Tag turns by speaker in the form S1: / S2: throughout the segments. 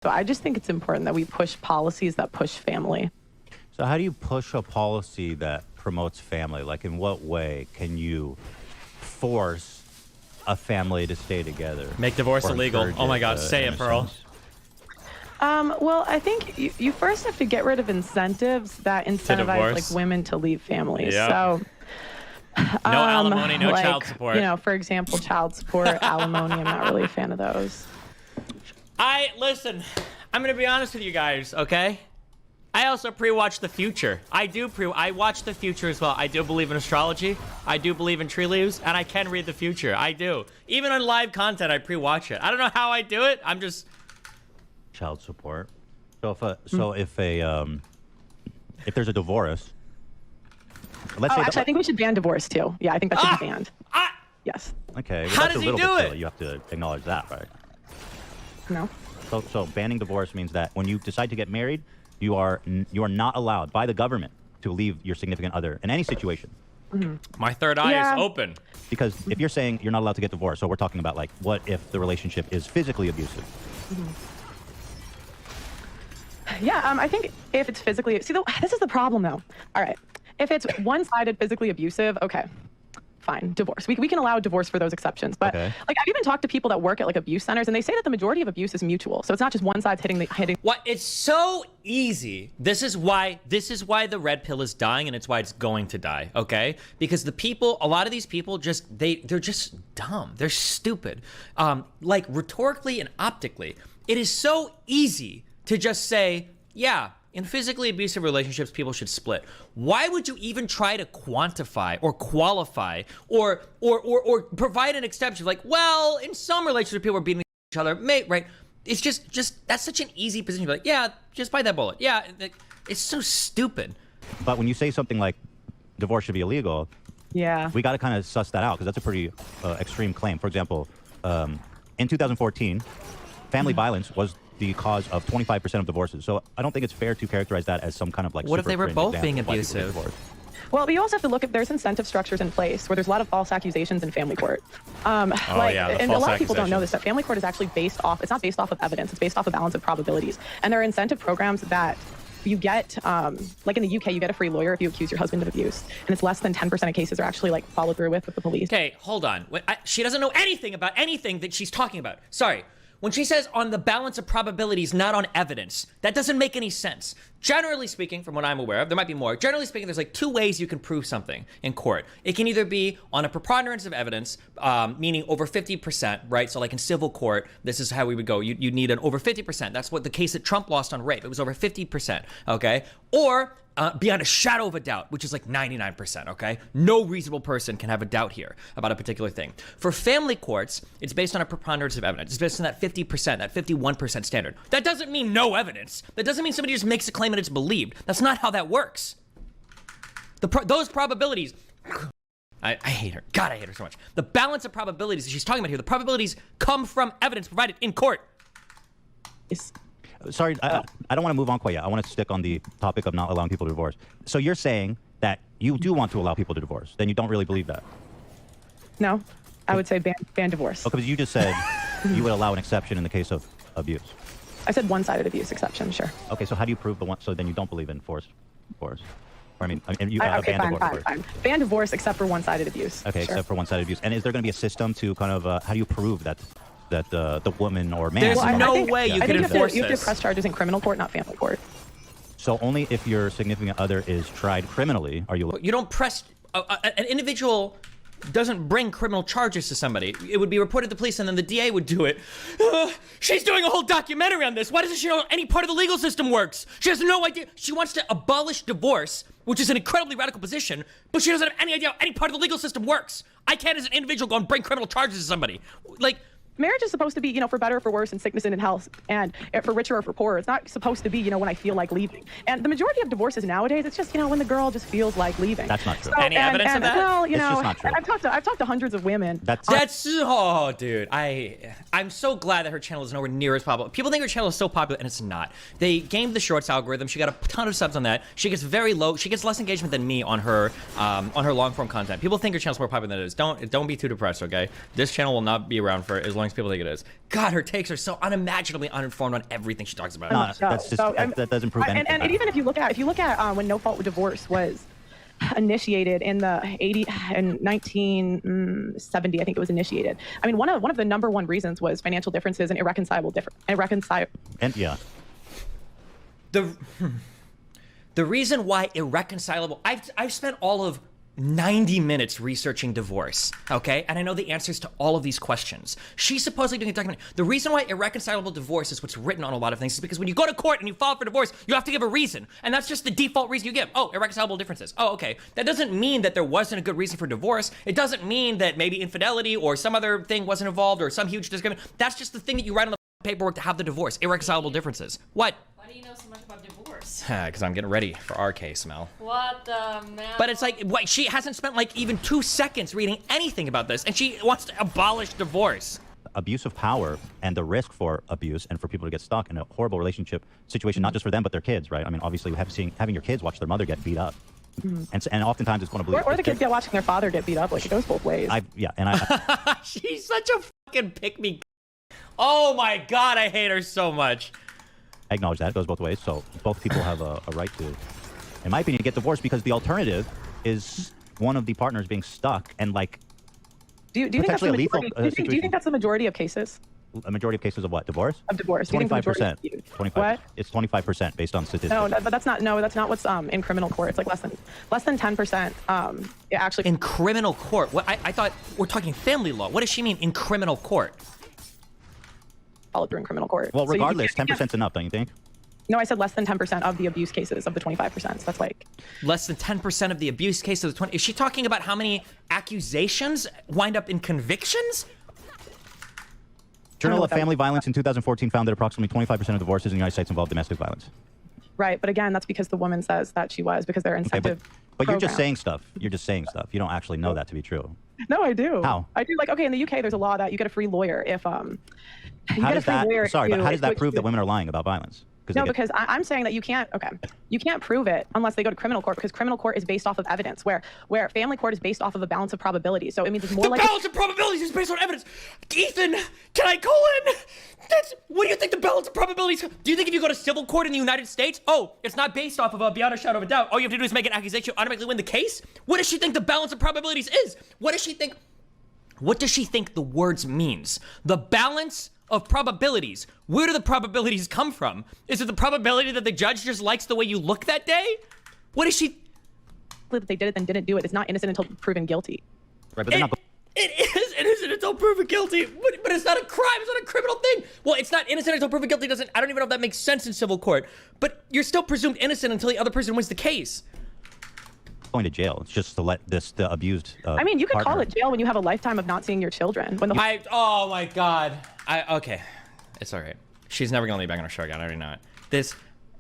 S1: So I just think it's important that we push policies that push family.
S2: So how do you push a policy that promotes family? Like, in what way can you force a family to stay together?
S3: Make divorce illegal. Oh my God, say it, Pearl.
S1: Well, I think you first have to get rid of incentives that incentivize like women to leave families.
S3: Yep.
S1: So
S3: no alimony, no
S1: like,
S3: child support.
S1: You know, for example, child support, alimony. I'm not really a fan of those.
S3: Listen, I'm gonna be honest with you guys, okay? I also pre-watch the future. I watch the future as well. I do believe in astrology. I do believe in tree leaves, and I can read the future. I do. Even on live content, I pre-watch it. I don't know how I do it. I'm just
S2: child support. So if there's a divorce, let's say
S1: actually, I think we should ban divorce too. Yeah, I think that should be banned. Yes.
S2: Okay. Well,
S3: how
S2: that's
S3: does
S2: a
S3: he
S2: little
S3: do
S2: bit
S3: it?
S2: silly. You have to acknowledge that, right?
S1: No.
S2: So banning divorce means that when you decide to get married, you are not allowed by the government to leave your significant other in any situation.
S3: My third eye is open.
S2: Because if you're saying you're not allowed to get divorced, so we're talking about like, what if the relationship is physically abusive?
S1: Yeah, I think if it's physically, this is the problem though. All right, if it's one-sided physically abusive, okay, fine, divorce. We can allow divorce for those exceptions. But like, I've even talked to people that work at like abuse centers, and they say that the majority of abuse is mutual. So it's not just one side's hitting.
S3: What? It's so easy. This is why the red pill is dying, and it's why it's going to die. Okay? Because a lot of these people they're just dumb. They're stupid. Like rhetorically and optically, it is so easy to just say, yeah, in physically abusive relationships, people should split. Why would you even try to quantify or qualify or provide an exception? Like, well, in some relationships, people are beating each other, right? It's just that's such an easy position. Like, yeah, just bite that bullet. Yeah, it's so stupid.
S2: But when you say something like divorce should be illegal,
S1: yeah,
S2: we got to kind of suss that out, because that's a pretty extreme claim. For example, in 2014, family violence was the cause of 25% of divorces. So I don't think it's fair to characterize that as some kind of like.
S3: What if they were both being abusive?
S1: Well, we also have to look at there's incentive structures in place where there's a lot of false accusations in family court. And a lot of people don't know this, that family court is actually based off, it's not based off of evidence, it's based off a balance of probabilities. And there are incentive programs that you get, like in the UK, you get a free lawyer if you accuse your husband of abuse. And it's less than 10% of cases are actually like followed through with the police.
S3: Okay, hold on. She doesn't know anything about anything that she's talking about. Sorry. When she says on the balance of probabilities, not on evidence, that doesn't make any sense. Generally speaking, from what I'm aware of, there might be more. Generally speaking, there's like two ways you can prove something in court. It can either be on a preponderance of evidence, meaning over 50%, right? So like in civil court, this is how we would go. You need an over 50%. That's what the case that Trump lost on rape. It was over 50%, okay? Or beyond a shadow of a doubt, which is like 99%, okay? No reasonable person can have a doubt here about a particular thing. For family courts, it's based on a preponderance of evidence. It's based on that 50%, that 51% standard. That doesn't mean no evidence. That doesn't mean somebody just makes a claim and it's believed. That's not how that works. Those probabilities, I hate her. God, I hate her so much. The balance of probabilities that she's talking about here, the probabilities come from evidence provided in court.
S2: Sorry, I don't want to move on quite yet. I want to stick on the topic of not allowing people to divorce. So you're saying that you do want to allow people to divorce. Then you don't really believe that.
S1: No, I would say ban divorce.
S2: Okay, because you just said you would allow an exception in the case of abuse.
S1: I said one-sided abuse exception, sure.
S2: Okay, so how do you prove the one? So then you don't believe in forced divorce? Or ban divorce.
S1: Fine. Ban divorce except for one-sided abuse.
S2: Okay,
S1: sure.
S2: Except for one-sided abuse. And is there going to be a system to kind of how do you prove that the woman or man?
S3: There's no way you can enforce this.
S1: You have to press charges in criminal court, not family court.
S2: So only if your significant other is tried criminally are you.
S3: You don't press an individual. Doesn't bring criminal charges to somebody. It would be reported to police and then the DA would do it. She's doing a whole documentary on this. Why doesn't she know any part of the legal system works? She has no idea. She wants to abolish divorce, which is an incredibly radical position, but she doesn't have any idea how any part of the legal system works. I can't as an individual go and bring criminal charges to somebody. Like,
S1: marriage is supposed to be, for better or for worse, in sickness and in health, and for richer or for poorer. It's not supposed to be, when I feel like leaving. And the majority of divorces nowadays, it's just, when the girl just feels like leaving.
S2: That's not true.
S3: So, Any evidence of that?
S1: Well,
S2: it's just not true.
S1: I've talked to hundreds of women.
S3: Oh, dude. I'm so glad that her channel is nowhere near as popular. People think her channel is so popular, and it's not. They gamed the shorts algorithm. She got a ton of subs on that. She gets very low. She gets less engagement than me on her long form content. People think her channel's more popular than it is. Don't be too depressed, okay? This channel will not be around for as long as as people think it is. God, her takes are so unimaginably uninformed on everything she talks about.
S2: No, that's just that doesn't prove anything.
S1: And even if you look at when no fault divorce was initiated in 1970, I think it was initiated. I mean, one of the number one reasons was financial differences and irreconcilable
S2: And yeah.
S3: The reason why irreconcilable, I've spent all of 90 minutes researching divorce, okay? And I know the answers to all of these questions. She's supposedly doing a documentary. The reason why irreconcilable divorce is what's written on a lot of things is because when you go to court and you file for divorce, you have to give a reason. And that's just the default reason you give. Oh, irreconcilable differences. Oh, okay. That doesn't mean that there wasn't a good reason for divorce. It doesn't mean that maybe infidelity or some other thing wasn't involved or some huge disagreement. That's just the thing that you write on the paperwork to have the divorce. Irreconcilable differences. What?
S4: Why do you know so much about divorce?
S3: Because I'm getting ready for our case, Mel.
S4: What the man?
S3: But it's like, what, she hasn't spent like even 2 seconds reading anything about this, and she wants to abolish divorce.
S2: Abuse of power and the risk for abuse and for people to get stuck in a horrible relationship situation, not just for them, but their kids, right? I mean, obviously, having your kids watch their mother get beat up. And oftentimes it's going to believe...
S1: Or the kids get watching their father get beat up. Like, it goes both ways.
S3: She's such a fucking pick-me. Oh my God, I hate her so much.
S2: I acknowledge that. It goes both ways. So both people have a right to, in my opinion, get divorced, because the alternative is one of the partners being stuck and like
S1: do you think that's the majority, do you think that's the majority of cases?
S2: A majority of cases of what? Divorce?
S1: Of divorce.
S2: 25%. 25%.
S1: What?
S2: It's 25% based on statistics.
S1: No, but that's not what's in criminal court. It's like less than 10%. It actually
S3: in criminal court. What I thought we're talking family law. What does she mean in criminal court?
S1: Followed through in criminal court.
S2: Well, regardless, 10%'s enough, don't you think?
S1: No, I said less than 10% of the abuse cases of the 25%. So that's like
S3: less than 10% of the abuse cases of the 20. Is she talking about how many accusations wind up in convictions?
S2: Journal of Family Violence in 2014 found that approximately 25% of divorces in the United States involve domestic violence.
S1: Right, but again, that's because the woman says that she was, because they're incentive.
S2: Okay, but you're just saying stuff. You're just saying stuff. You don't actually know that to be true.
S1: No, I do.
S2: How?
S1: I do. Like, okay, in the UK, there's a law that you get a free lawyer if
S2: how does that prove that women are lying about violence?
S1: No, because I'm saying that you can't prove it unless they go to criminal court, because criminal court is based off of evidence, where family court is based off of a balance of probability. So it means it's more like...
S3: The balance of probabilities is based on evidence. Ethan, can I call in? What do you think the balance of probabilities... Do you think if you go to civil court in the United States, oh, it's not based off of beyond a shadow of a doubt. All you have to do is make an accusation, you automatically win the case? What does she think the balance of probabilities is? What does she think the words means? The balance of probabilities. Where do the probabilities come from? Is it the probability that the judge just likes the way you look that day? What is she...
S1: That they did it then didn't do it. It's not innocent until proven guilty.
S2: Right, but they're not...
S3: It is innocent until proven guilty, but it's not a crime. It's not a criminal thing. Well, it's not innocent until proven guilty. I don't even know if that makes sense in civil court. But you're still presumed innocent until the other person wins the case.
S2: Going to jail. It's just to let the abused
S1: I mean, you could
S2: partner.
S1: call it jail when you have a lifetime of not seeing your children.
S3: Oh my God. Okay. It's all right. She's never gonna let me back on her show again. I already know it.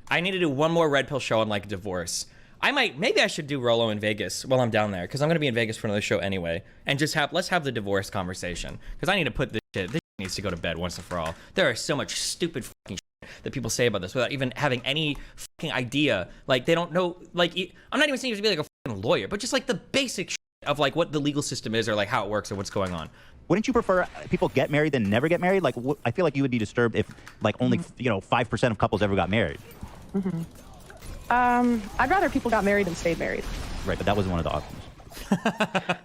S3: I need to do one more red pill show on like divorce. Maybe I should do Rolo in Vegas while I'm down there, because I'm gonna be in Vegas for another show anyway, and just let's have the divorce conversation, because I need to put this shit needs to go to bed once and for all. There is so much stupid fucking shit that people say about this without even having any fucking idea. Like, they don't know, like, I'm not even saying you have to be like a fucking lawyer, but just like the basic shit of like what the legal system is, or like how it works, or what's going on.
S2: Wouldn't you prefer people get married than never get married? Like, I feel like you would be disturbed if, like, only 5% of couples ever got married.
S1: I'd rather people got married and stayed married.
S2: Right, but that wasn't one of the options.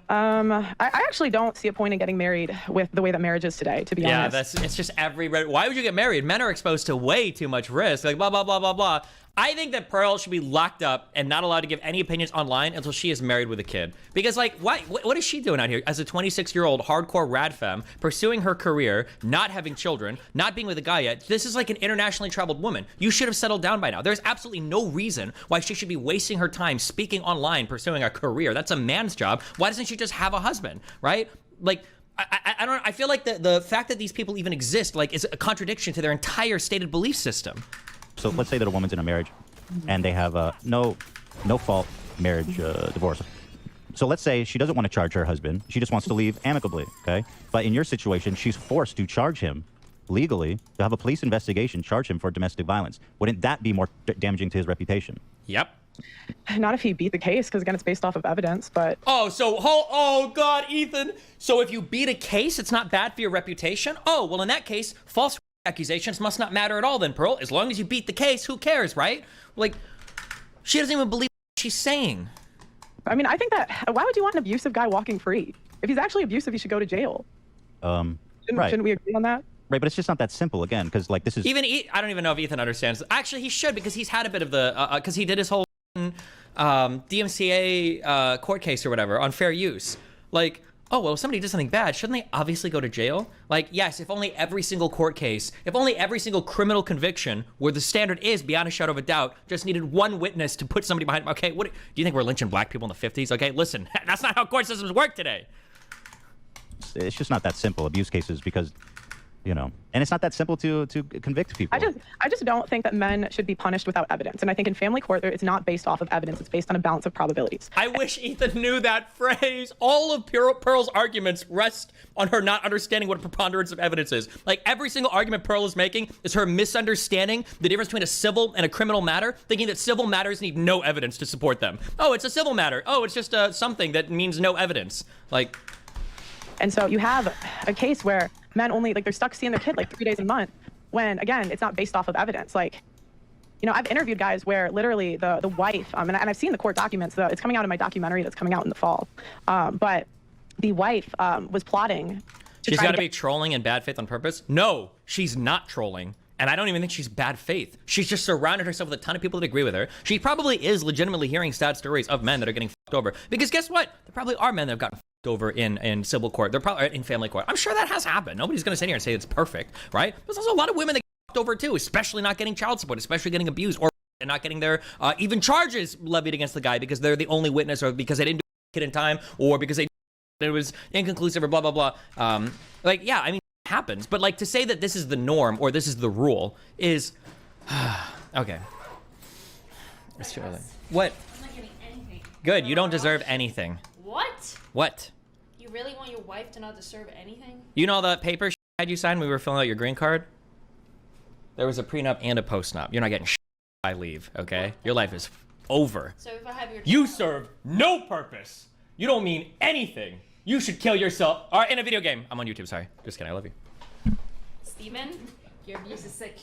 S1: I actually don't see a point in getting married with the way that marriage is today, to be honest.
S3: Yeah, it's just why would you get married? Men are exposed to way too much risk, like blah, blah, blah, blah, blah. I think that Pearl should be locked up and not allowed to give any opinions online until she is married with a kid. Because, like, what is she doing out here as a 26-year-old hardcore rad femme, pursuing her career, not having children, not being with a guy yet? This is like an internationally traveled woman. You should have settled down by now. There's absolutely no reason why she should be wasting her time speaking online, pursuing a career. That's a man's job. Why doesn't she just have a husband, right? Like, I don't know. I feel like the fact that these people even exist, like, is a contradiction to their entire stated belief system.
S2: So let's say that a woman's in a marriage and they have a no fault marriage divorce. So let's say she doesn't want to charge her husband. She just wants to leave amicably, okay? But in your situation, she's forced to charge him legally, to have a police investigation, charge him for domestic violence. Wouldn't that be more damaging to his reputation?
S3: Yep.
S1: Not if he beat the case, because again, it's based off of evidence, but...
S3: Oh, God, Ethan. So if you beat a case, it's not bad for your reputation? Oh, well, in that case, false accusations must not matter at all then, Pearl. As long as you beat the case, who cares, right? Like, she doesn't even believe what she's saying.
S1: I mean, I think that... Why would you want an abusive guy walking free? If he's actually abusive, he should go to jail.
S2: Right.
S1: Shouldn't we agree on that?
S2: Right, but it's just not that simple, again, because, like, this is...
S3: I don't even know if Ethan understands. Actually, he should, because he's had a bit of the... Because he did his whole DMCA court case or whatever on fair use. Like, oh, well, if somebody did something bad, shouldn't they obviously go to jail? Like, yes, if only every single court case, if only every single criminal conviction, where the standard is, beyond a shadow of a doubt, just needed one witness to put somebody behind... Okay, what do you think we're lynching black people in the 50s? Okay, listen, that's not how court systems work today.
S2: It's just not that simple, abuse cases, because, you know, and it's not that simple to convict people.
S1: I just don't think that men should be punished without evidence. And I think in family court, it's not based off of evidence. It's based on a balance of probabilities.
S3: I wish Ethan knew that phrase. All of Pearl's arguments rest on her not understanding what a preponderance of evidence is. Like, every single argument Pearl is making is her misunderstanding the difference between a civil and a criminal matter, thinking that civil matters need no evidence to support them. Oh, it's a civil matter. Oh, it's just something that means no evidence. Like...
S1: And so you have a case where men only, like, they're stuck seeing their kid like 3 days a month, when, again, it's not based off of evidence. Like, you know, I've interviewed guys where literally the wife, and I've seen the court documents, it's coming out in my documentary that's coming out in the fall, but the wife was plotting to
S3: She's got to be trolling in bad faith on purpose? No, she's not trolling. And I don't even think she's bad faith. She's just surrounded herself with a ton of people that agree with her. She probably is legitimately hearing sad stories of men that are getting fucked over. Because guess what? There probably are men that have gotten fucked over in civil court. They're probably in family court. I'm sure that has happened. Nobody's going to sit here and say it's perfect, right? There's also a lot of women that get fucked over too, especially not getting child support, especially getting abused, or not getting their even charges levied against the guy because they're the only witness, or because they didn't do it in time, or because it was inconclusive, or blah, blah, blah. Like, yeah, I mean, it happens. But, like, to say that this is the norm or this is the rule is... okay. It's too early. What?
S4: I'm not getting anything.
S3: Good, you don't deserve anything.
S4: What?
S3: What?
S4: You really want your wife to not deserve anything?
S3: You know the paper she had you sign when we were filling out your green card? There was a prenup and a postnup. You're not getting I leave, okay? Your life is over.
S4: So if I have your...
S3: You serve no purpose. You don't mean anything. You should kill yourself. All right, in a video game. I'm on YouTube, sorry. Just kidding, I love you.
S4: Steven, your abuse is sick.